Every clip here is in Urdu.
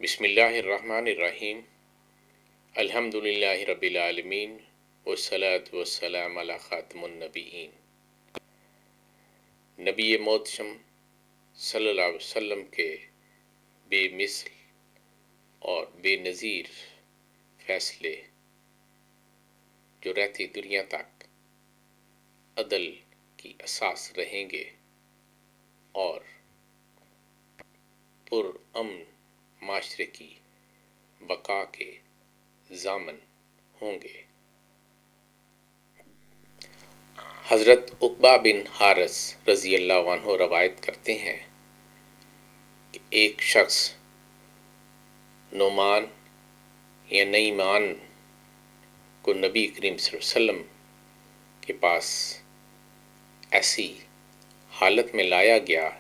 بسم اللہ الرحمن الرحیم الحمد للہ رب العالمین والصلاة والسلام علی خاتم النبیین نبی محتشم صلی اللہ علیہ وسلم کے بے مثل اور بے نظیر فیصلے جو رہتی دنیا تک عدل کی اساس رہیں گے اور پر امن معاشرے کی بقا کے ضامن ہوں گے۔ حضرت عقبہ بن حارث رضی اللہ عنہ روایت کرتے ہیں کہ ایک شخص نعمان یا نعیمان کو نبی کریم صلی اللہ علیہ وسلم کے پاس ایسی حالت میں لایا گیا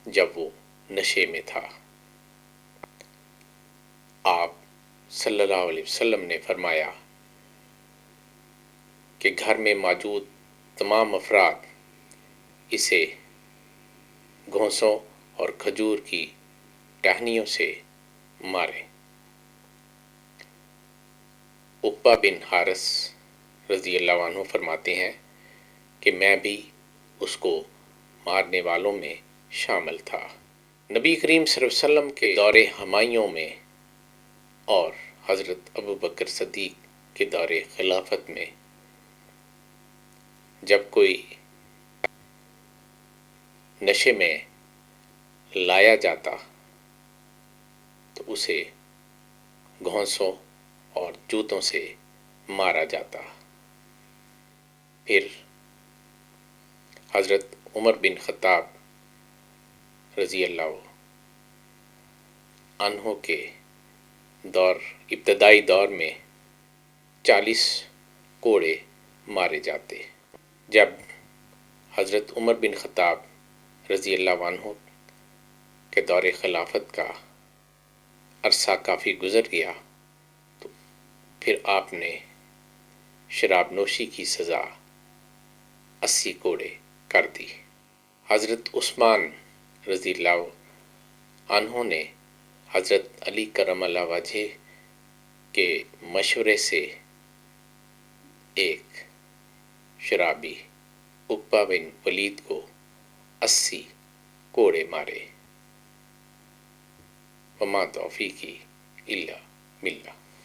جب وہ نشے میں تھا۔ آپ صلی اللہ علیہ وسلم نے فرمایا کہ گھر میں موجود تمام افراد اسے گھونسوں اور کھجور کی ٹہنیوں سے ماریں۔ عقبہ بن حارث رضی اللہ عنہ فرماتے ہیں کہ میں بھی اس کو مارنے والوں میں شامل تھا۔ نبی کریم صلی اللہ علیہ وسلم کے دور ہمایوں میں اور حضرت ابوبکر صدیق کے دور خلافت میں جب کوئی نشے میں لایا جاتا تو اسے گھونسوں اور جوتوں سے مارا جاتا۔ پھر حضرت عمر بن خطاب رضی اللہ عنہ کے ابتدائی دور میں 40 کوڑے مارے جاتے۔ جب حضرت عمر بن خطاب رضی اللہ عنہ کے دور خلافت کا عرصہ کافی گزر گیا تو پھر آپ نے شراب نوشی کی سزا 80 کوڑے کر دی۔ حضرت عثمان رضی اللہ عنہ نے حضرت علی کرم اللہ وجہ کے مشورے سے ایک شرابی عقبہ بن ولید کو 80 کوڑے مارے۔ وما توفیقی الا باللہ۔